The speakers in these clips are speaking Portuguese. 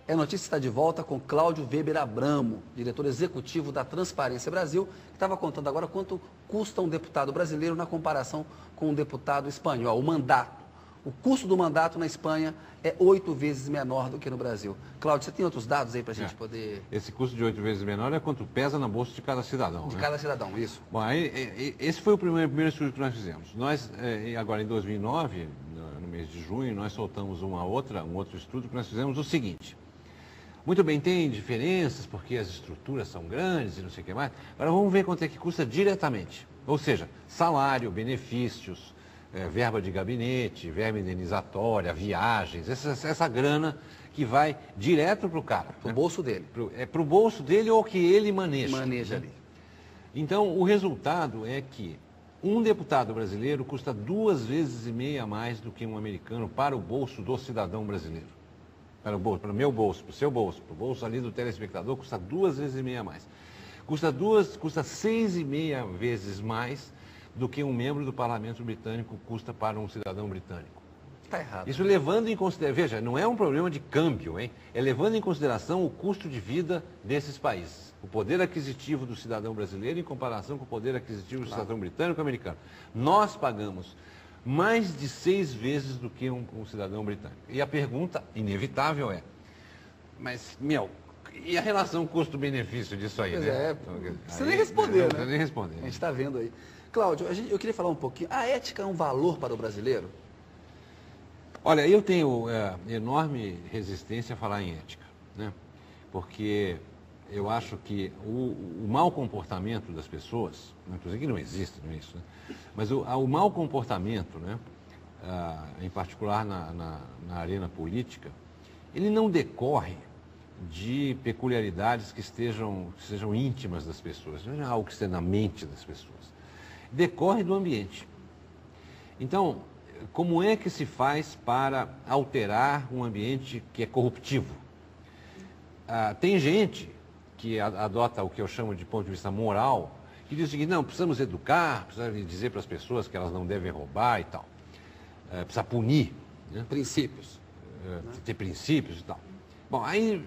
É Notícia está de volta com Cláudio Weber Abramo, diretor executivo da Transparência Brasil, que estava contando agora quanto custa um deputado brasileiro na comparação com um deputado espanhol, o mandato. O custo do mandato na Espanha é 8 vezes menor do que no Brasil. Cláudio, você tem outros dados aí para a gente poder... Esse custo de 8 vezes menor é quanto pesa na bolsa de cada cidadão. De cada cidadão, isso. Bom, aí, esse foi o primeiro estudo que nós fizemos. Nós, agora em 2009, no mês de junho, nós soltamos um outro estudo que nós fizemos o seguinte. Muito bem, tem diferenças porque as estruturas são grandes e não sei o que mais. Agora vamos ver quanto é que custa diretamente. Ou seja, salário, benefícios, verba de gabinete, verba indenizatória, viagens, essa grana que vai direto para o cara. Para o bolso dele. Para o bolso dele ou que ele maneja. Maneja ali. Então, o resultado é que um deputado brasileiro custa 2,5 vezes mais do que um americano para o bolso do cidadão brasileiro. Para o meu bolso, para o seu bolso, para o bolso ali do telespectador, custa 2,5 vezes mais. Custa 6,5 vezes mais do que um membro do parlamento britânico custa para um cidadão britânico. Está errado. Isso levando em consideração, veja, não é um problema de câmbio, hein? É levando em consideração o custo de vida desses países. O poder aquisitivo do cidadão brasileiro em comparação com o poder aquisitivo do cidadão britânico e americano. Nós pagamos mais de 6 vezes do que um cidadão britânico. E a pergunta inevitável é, mas, e a relação custo-benefício disso aí, Pois né? é, não precisa nem responder, né? Não precisa nem responder. A gente está vendo aí. Cláudio, eu queria falar um pouquinho, a ética é um valor para o brasileiro? Olha, eu tenho enorme resistência a falar em ética, né? Porque eu acho que o mau comportamento das pessoas, não estou dizendo que não existe isso, né? Mas o mau comportamento, né? Em particular na arena política, ele não decorre de peculiaridades que sejam íntimas das pessoas, não é algo que esteja na mente das pessoas. Decorre do ambiente. Então, como é que se faz para alterar um ambiente que é corruptivo? Tem gente que adota o que eu chamo de ponto de vista moral, que diz o seguinte, não, precisamos educar, precisamos dizer para as pessoas que elas não devem roubar e tal. Precisa punir, né? Princípios. Ter princípios e tal. Bom, aí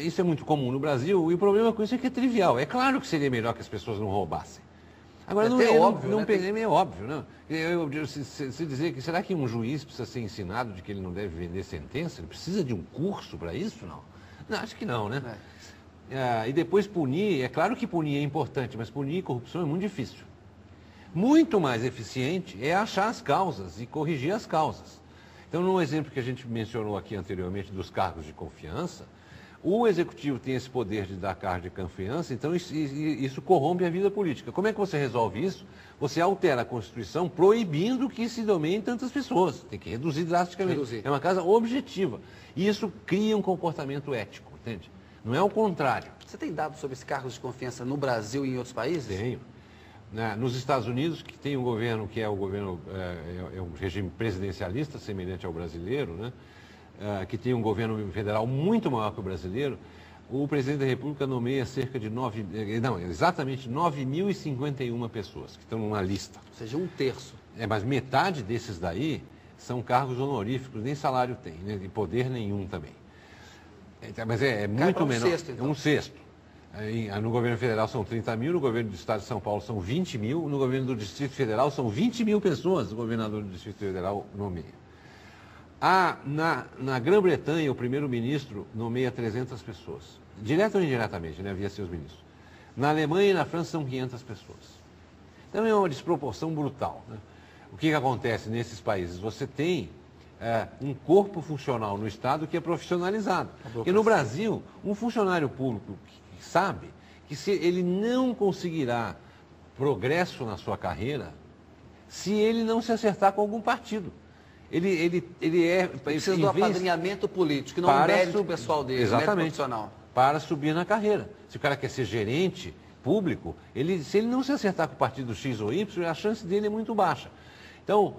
isso é muito comum no Brasil e o problema com isso é que é trivial. É claro que seria melhor que as pessoas não roubassem. Agora, não é óbvio, né? É meio óbvio, não. Se dizer que será que um juiz precisa ser ensinado de que ele não deve vender sentença? Ele precisa de um curso para isso? Não. Não, acho que não, né? E depois punir, é claro que punir é importante, mas punir corrupção é muito difícil. Muito mais eficiente é achar as causas e corrigir as causas. Então, no exemplo que a gente mencionou aqui anteriormente dos cargos de confiança, o executivo tem esse poder de dar cargo de confiança, então isso corrompe a vida política. Como é que você resolve isso? Você altera a Constituição proibindo que se nomeiem tantas pessoas. Tem que reduzir drasticamente. É uma coisa objetiva. E isso cria um comportamento ético, entende? Não é o contrário. Você tem dados sobre esses cargos de confiança no Brasil e em outros países? Tenho. Nos Estados Unidos, que tem um governo que é o governo, é um regime presidencialista, semelhante ao brasileiro, né? Que tem um governo federal muito maior que o brasileiro, o presidente da República nomeia exatamente 9.051 pessoas que estão numa lista. Ou seja, um terço. Mas metade desses daí são cargos honoríficos, nem salário tem, né? E poder nenhum também. Mas é muito menor. Sexto, então. Um sexto. No governo federal são 30 mil, no governo do estado de São Paulo são 20 mil, no governo do Distrito Federal são 20 mil pessoas, o governador do Distrito Federal nomeia. Na Grã-Bretanha, o primeiro-ministro nomeia 300 pessoas, direto ou indiretamente, né, via seus ministros. Na Alemanha e na França são 500 pessoas. Então é uma desproporção brutal, né? O que acontece nesses países? Você tem um corpo funcional no Estado que é profissionalizado. E no Brasil, um funcionário público que sabe que se ele não conseguirá progresso na sua carreira, se ele não se acertar com algum partido. Ele precisa do apadrinhamento político, não o mérito pessoal dele, exatamente, profissional. Para subir na carreira. Se o cara quer ser gerente público, se ele não se acertar com o partido X ou Y, a chance dele é muito baixa. Então,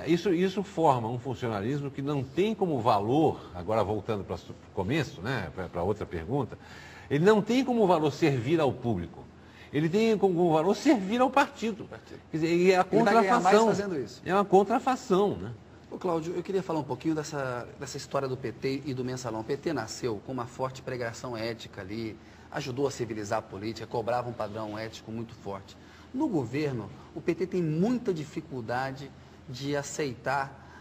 isso forma um funcionalismo que não tem como valor, agora voltando para o começo, né, para outra pergunta, ele não tem como valor servir ao público. Ele tem como valor servir ao partido. Quer dizer, é a contrafação. Fazendo isso. É uma contrafação, né? Ô, Cláudio, eu queria falar um pouquinho dessa história do PT e do Mensalão. O PT nasceu com uma forte pregação ética ali, ajudou a civilizar a política, cobrava um padrão ético muito forte. No governo, o PT tem muita dificuldade de aceitar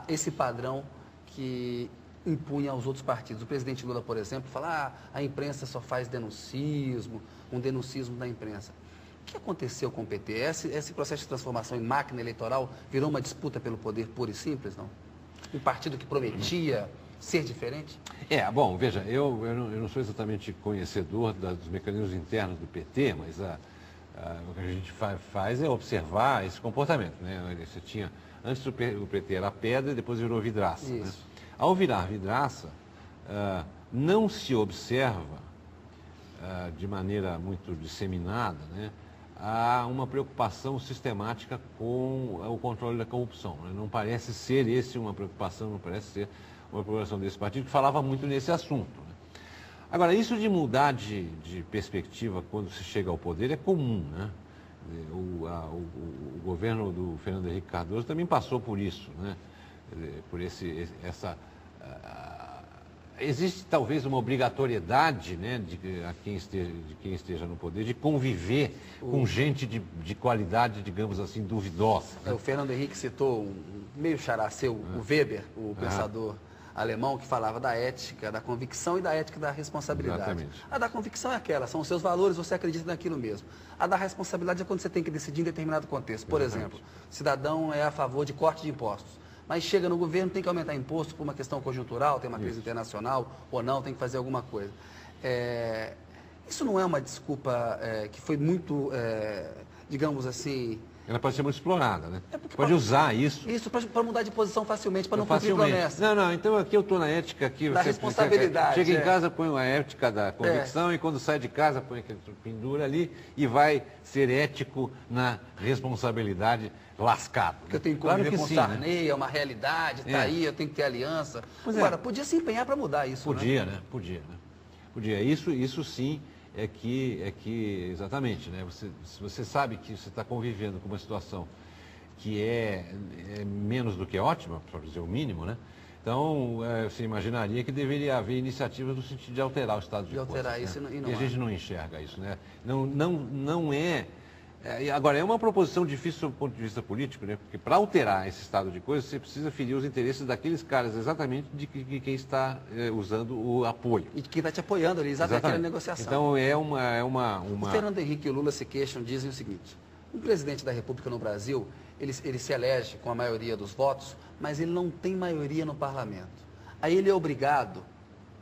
esse padrão que impunha aos outros partidos. O presidente Lula, por exemplo, fala a imprensa só faz denuncismo, um denuncismo da imprensa. O que aconteceu com o PT? Esse processo de transformação em máquina eleitoral virou uma disputa pelo poder puro e simples, não? Um partido que prometia ser diferente? Bom, veja, eu não sou exatamente conhecedor dos mecanismos internos do PT, mas o que a gente faz é observar esse comportamento, né? Você tinha, antes o PT era pedra e depois virou vidraça. Né? Ao virar vidraça, não se observa de maneira muito disseminada, né? Há uma preocupação sistemática com o controle da corrupção. Né? Não parece ser uma preocupação, não parece ser uma preocupação desse partido, que falava muito nesse assunto. Né? Agora, isso de mudar de perspectiva quando se chega ao poder é comum. Né? O governo do Fernando Henrique Cardoso também passou por isso, né? Por existe talvez uma obrigatoriedade, né, de quem esteja no poder de conviver com gente de qualidade, digamos assim, duvidosa. Né? O Fernando Henrique citou meio xará seu, o Weber, o pensador alemão, que falava da ética, da convicção e da ética da responsabilidade. Exatamente. A da convicção é aquela, são os seus valores, você acredita naquilo mesmo. A da responsabilidade é quando você tem que decidir em determinado contexto. Por exemplo, o cidadão é a favor de corte de impostos. Mas chega no governo, tem que aumentar imposto por uma questão conjuntural, tem uma crise internacional ou não, tem que fazer alguma coisa. Isso não é uma desculpa que foi muito, digamos assim... Ela pode ser muito explorada, né? Pode usar isso. Isso, para mudar de posição facilmente, para não cumprir promessa. Não, então aqui eu estou na ética aqui. Da responsabilidade. Chega em casa, põe a ética da convicção e quando sai de casa, põe aquele pendura ali e vai ser ético na responsabilidade lascado. Porque eu tenho que conviver com Sarney, é uma realidade, está aí, eu tenho que ter aliança. Agora, podia se empenhar para mudar isso, Podia, né? Podia. Isso sim é que exatamente, né? Se você sabe que você está convivendo com uma situação que é menos do que ótima, para dizer o mínimo, né? Então, você imaginaria que deveria haver iniciativas no sentido de alterar o estado de coisas. Alterar isso, né? E a gente não enxerga isso, né? Não é... Agora, é uma proposição difícil do ponto de vista político, né? Porque para alterar esse estado de coisas, você precisa ferir os interesses daqueles caras, exatamente de quem está usando o apoio. E de quem está te apoiando ali, exatamente naquela negociação. Então, O Fernando Henrique e o Lula se queixam, dizem o seguinte: um presidente da República no Brasil, ele se elege com a maioria dos votos, mas ele não tem maioria no parlamento. Aí ele é obrigado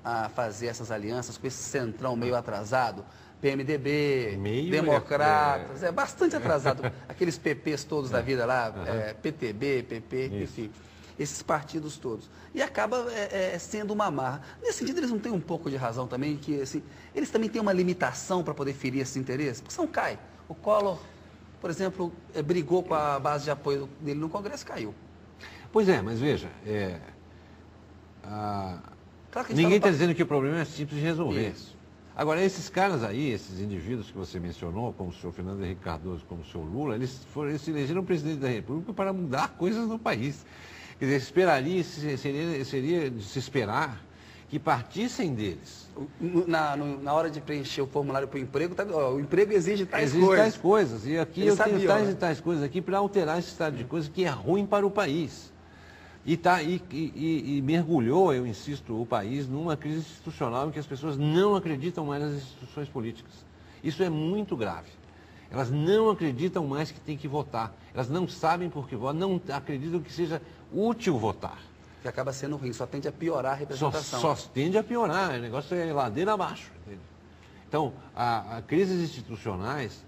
a fazer essas alianças com esse centrão meio atrasado, PMDB, Democratas, bastante atrasado. Aqueles PPs todos da vida lá, PTB, PP, enfim, esses partidos todos. E acaba sendo uma amarra. Nesse sentido, eles não têm um pouco de razão também, que assim, eles também têm uma limitação para poder ferir esses interesses? Porque senão cai. O Collor, por exemplo, brigou com a base de apoio dele no Congresso, caiu. Pois é, mas veja, Claro que ninguém está dizendo que o problema é simples de resolver. Isso. Agora, esses caras aí, esses indivíduos que você mencionou, como o senhor Fernando Henrique Cardoso, como o senhor Lula, eles se elegeram presidente da República para mudar coisas no país. Quer dizer, seria de se esperar que partissem deles. Na hora de preencher o formulário para o emprego, o emprego exige tais coisas. E aqui eu tenho tais coisas aqui para alterar esse estado de coisas que é ruim para o país. E mergulhou, eu insisto, o país numa crise institucional em que as pessoas não acreditam mais nas instituições políticas. Isso é muito grave. Elas não acreditam mais que tem que votar. Elas não sabem por que votam, não acreditam que seja útil votar. Que acaba sendo ruim, só tende a piorar a representação. Só tende a piorar, o negócio é ladeira abaixo. Entende? Então, as crises institucionais,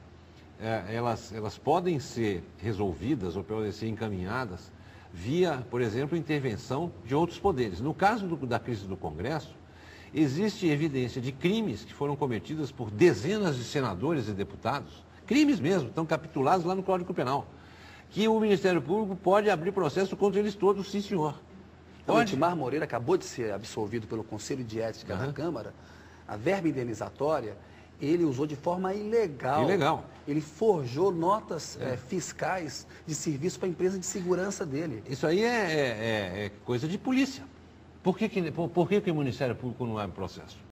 elas podem ser resolvidas ou podem ser encaminhadas via, por exemplo, intervenção de outros poderes. No caso da crise do Congresso, existe evidência de crimes que foram cometidos por dezenas de senadores e deputados, crimes mesmo, estão capitulados lá no Código Penal, que o Ministério Público pode abrir processo contra eles todos, sim, senhor. O Itamar Moreira acabou de ser absolvido pelo Conselho de Ética da Câmara. A verba indenizatória Ele usou de forma ilegal. Ilegal. Ele forjou notas fiscais de serviço para a empresa de segurança dele. Isso aí é coisa de polícia. Por que o Ministério Público não abre processo?